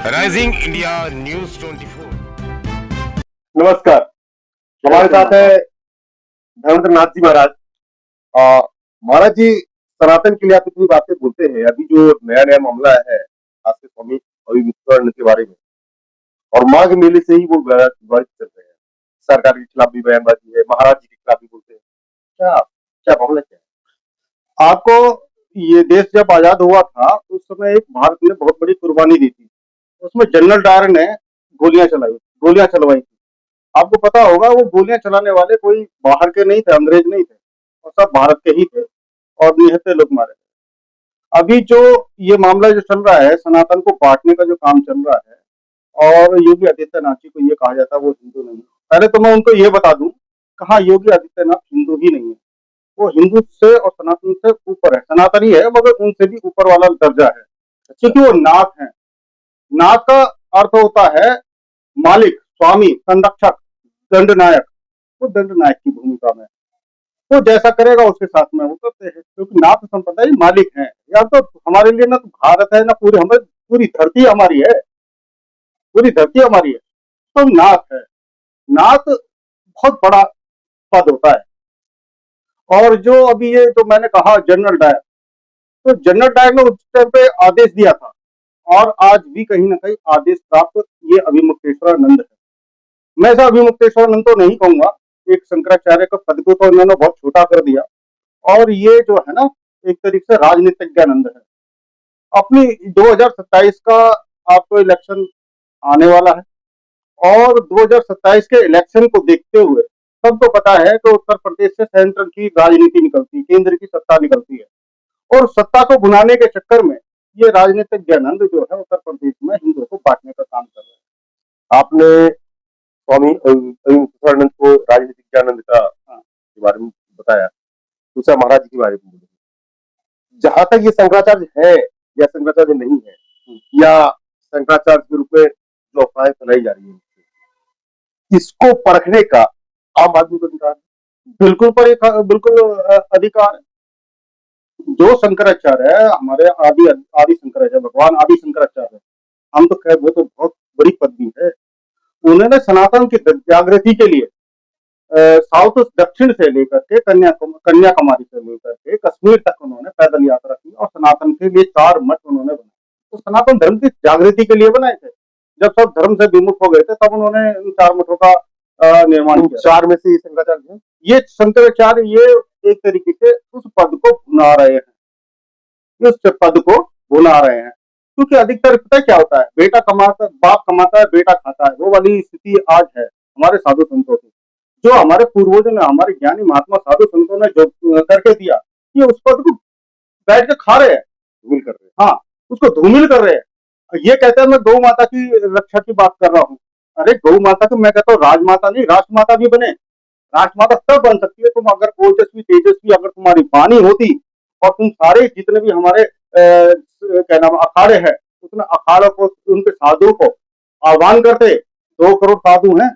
Rising India news 24। नमस्कार। हमारे साथ है धर्मेंद्र नाथ जी महाराज। महाराज जी, सनातन के लिए आप इतनी बातें बोलते हैं, अभी जो नया नया मामला है आज के स्वामी अविमुक्तानंद के बारे में, और माघ मेले से ही वो विवादित चल रहे हैं। सरकार के खिलाफ भी बयानबाजी है, महाराज जी के खिलाफ भी बोलते हैं। क्या क्या मामला क्या है? आपको ये देश जब आजाद हुआ था उस समय एक भारत ने बहुत बड़ी कुर्बानी दी थी। उसमें जनरल डायर ने गोलियां चलवाई थी। आपको पता होगा वो गोलियां चलाने वाले कोई बाहर के नहीं थे, अंग्रेज नहीं थे, और सब भारत के ही थे, और निहत्थे लोग मारे गए। अभी जो ये मामला जो चल रहा है, सनातन को बांटने का जो काम चल रहा है, और योगी आदित्यनाथ जी को ये कहा जाता है वो हिंदू नहीं है। पहले तो मैं उनको ये बता दूं, कहा योगी आदित्यनाथ हिंदू ही नहीं है, वो हिंदू से और सनातन से ऊपर है, सनातनी है मगर उनसे भी ऊपर वाला दर्जा है, क्योंकि वो नाथ है। नाथ का अर्थ होता है मालिक, स्वामी, संरक्षक, दंडनायक। वो दंडनायक की भूमिका में, वो जैसा करेगा उसके साथ में वो करते हैं, क्योंकि नाथ संप्रदाय मालिक है। या तो हमारे लिए ना तो भारत है ना पूरी, हमारी पूरी धरती हमारी है, पूरी धरती हमारी है, तो नाथ है। नाथ बहुत बड़ा पद होता है। और जो अभी ये जो मैंने कहा जनरल डायर, तो जनरल डायर ने उस टाइम पे आदेश दिया था, और आज भी कहीं ना कहीं आदेश प्राप्त ये अभिमुक्तेश्वरानंद है। मैं ऐसा अभिमुक्तेश्वरानंद तो नहीं कहूंगा, एक शंकराचार्य का पद को तो इन्होंने बहुत छोटा कर दिया, और ये जो है ना एक तरीके से राजनीतिज्ञानंद है। अपनी 2027 का आपको इलेक्शन आने वाला है, और 2027 के इलेक्शन को देखते हुए सबको पता है कि उत्तर प्रदेश से सेंट्रल की राजनीति निकलती है, केंद्र की सत्ता निकलती है, और सत्ता को भुनाने के चक्कर में ये राजनीतिज्ञानंद जो है उत्तर प्रदेश में हिंदुओं को बांटने का काम कर रहे हैं। आपने स्वामी अविमुक्तानंद को राजनीतिज्ञानंद का के बारे में बताया, दूसरा महाराज जी के बारे में बोले। जहां तक ये शंकराचार्य है या शंकराचार्य नहीं है, या शंकराचार्य के रूप में जो अफवाहें फैलाई जा रही है, इसको परखने का आम आदमी को अधिकार है। बिल्कुल अधिकार है। जो शंकराचार्य है हमारे आदि शंकराचार्य, भगवान आदि शंकराचार्य, हम तो खैर वो तो बहुत बड़ी पदवी है। उन्होंने सनातन की जागृति के लिए साउथ दक्षिण से लेकर के कन्याकुमारी से लेकर के कश्मीर तक उन्होंने पैदल यात्रा की, और सनातन के लिए 4 मठ उन्होंने बनाए। तो सनातन धर्म की जागृति के लिए बनाए थे। जब सब धर्म से विमुख हो गए थे तब उन्होंने इन 4 मठों का निर्माण किया। 4 में से ये शंकराचार्य ये एक तरीके से उस पद को भुना रहे हैं, उस पद को भुना रहे हैं। क्योंकि अधिकतर पता क्या होता है, बेटा कमाता, बाप कमाता है, बेटा खाता है, वो वाली स्थिति आज है हमारे साधु संतों की। जो हमारे पूर्वजों ने, हमारे ज्ञानी महात्मा साधु संतों ने जो करके दिया, ये उस पद को बैठ के खा रहे हैं, धूमिल कर रहे हैं। हाँ, उसको धूमिल कर रहे हैं। ये कहते हैं मैं गौ माता की रक्षा की बात कर रहा हूँ। अरे गौ माता की मैं कहता हूँ राजमाता नहीं, राष्ट्रमाता भी बने। राष्ट्रमाता तब बन सकती है तुम अगर ओजस्वी तेजस्वी अगर तुम्हारी वाणी होती, और तुम सारे जितने भी हमारे क्या नाम अखाड़े हैं, उसमें अखाड़ों को, उनके साधुओं को आह्वान करते। 2 करोड़ साधु हैं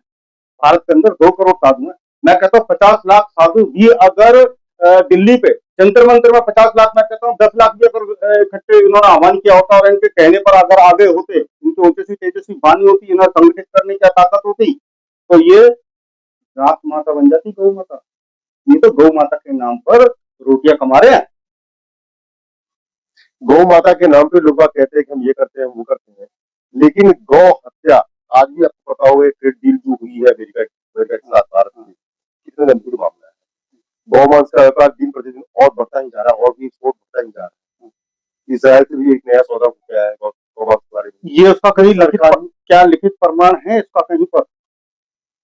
भारत के अंदर, 2 करोड़ साधु हैं। मैं कहता हूँ 50 लाख साधु भी अगर दिल्ली पे जंतर मंतर में 50 लाख, मैं कहता हूँ 10 लाख भी अगर इकट्ठे इन्होंने आह्वान किया होता और इनके कहने पर अगर आगे होते, इनकी ओजस्वी तेजस्वी वाणी होती, इन्हें संगठित करने की ताकत होती, तो ये रात माता बन जाती गौ माता। ये तो गौ माता के नाम पर रोटियां कमा रहे हैं। गौ माता के नाम पे लोग कहते हैं कि हम ये करते हैं वो करते हैं, लेकिन गौ हत्या आज भी आपको पता होगा ट्रेड डील जो हुई है अमेरिका के साथ भारत में, कितना गंभीर मामला है। गौमांस का व्यापार दिन प्रतिदिन और बढ़ता ही जा रहा है, और भी एक्सपोर्ट बढ़ता ही जा रहा है। इसराइल से भी एक नया सौदा हो गया है गौमांस के बारे में। ये उसका कहीं लिखित प्रमाण है इसका कहीं पर?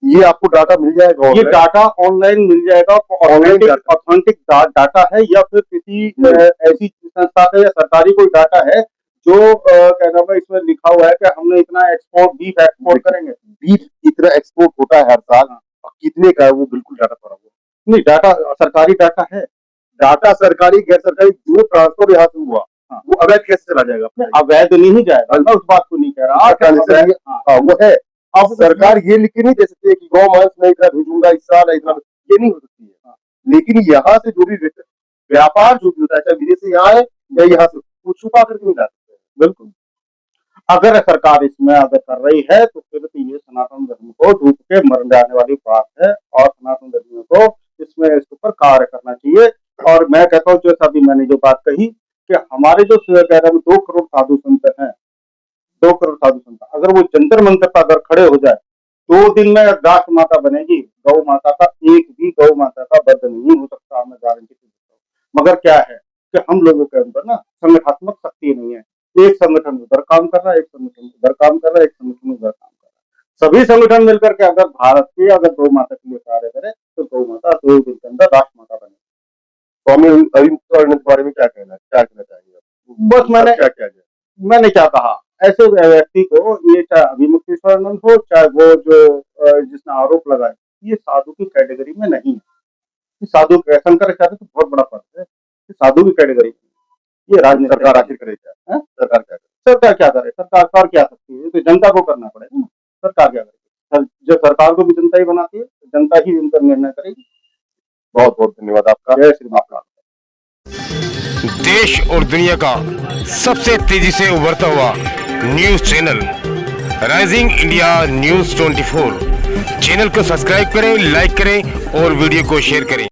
ये आपको डाटा मिल जाएगा, ये डाटा ऑनलाइन मिल जाएगा। ऑथेंटिक डाटा है, या फिर किसी ऐसी संस्था का या सरकारी कोई डाटा है जो क्या नाम है इसमें लिखा हुआ है कि हमने इतना बीफ एक्सपोर्ट करेंगे। बीफ इतना एक्सपोर्ट होता है हर साल, कितने का है वो बिल्कुल डाटा पड़ा हुआ नहीं। डाटा सरकारी डाटा है, डाटा सरकारी गैर सरकारी जो ट्रांसफर यहाँ से हुआ वो अवैध कैसे चला जाएगा? अवैध नहीं जाएगा, मैं उस बात को नहीं कह रहा, वो है। अब सरकार ये लिख के नहीं दे सकती है कि गौ मांस मैं इतना भेजूंगा इस साल, इतना, ये नहीं हो सकती है। लेकिन यहाँ से जो भी व्यापार जो भी होता है, चाहे विदेश से यहाँ है या यहाँ से, वो छुपा करके नहीं ला सकते। बिल्कुल। अगर सरकार इसमें अगर कर रही है तो फिर तो ये सनातन धर्म को डूब के मर जाने वाली बात है और सनातन धर्मियों को इसमें इसके ऊपर कार्य करना चाहिए। और मैं कहता हूँ जैसा अभी मैंने जो बात कही कि हमारे जो शहर में 2 करोड़ साधु संत हैं, 2 करोड़ साधु संत, अगर वो जंतर मंतर पर अगर खड़े हो जाए 2 दिन में राष्ट्र माता बनेगी। गौ माता का एक भी गौ माता का वध नहीं हो सकता, मैं गारंटी देता हूँ। मगर क्या है कि हम लोगों के अंदर ना संगठनात्मक शक्ति नहीं है। एक संगठन उधर काम कर रहा है, एक संगठन उधर काम कर रहा है, एक संगठन उधर काम कर रहा है। सभी संगठन मिलकर के अगर भारत की अगर गौ माता के लिए कार्य करे तो गौ माता 2 दिन के अंदर राष्ट्र माता बनेगी। स्वामी अविमुक्त के बारे में क्या कहना चाहिए आप? बस मैंने क्या कहा, ऐसे व्यक्ति को ये चाहे अभिमुक्तेश्वरानंद हो चाहे वो जो जिसने आरोप लगाए, ये साधु की कैटेगरी में नहीं है। ये साधु शंकराचार्य तो बहुत बड़ा पद है, ये साधु की कैटेगरी में ये राजनीति सरकार आखिर करे क्या? सरकार क्या करे? सरकार क्या करे? सरकार क्या सकती है? तो जनता को करना पड़ेगा ना। सरकार क्या करेगी? जो सरकार को भी जनता ही बनाती है, जनता ही उन पर निर्णय करेगी। बहुत बहुत धन्यवाद आपका। जय श्री राम। देश और दुनिया का सबसे तेजी से उभरता हुआ news channel rising India news 24 channel को सब्सक्राइब करें, लाइक करें और वीडियो को शेयर करें।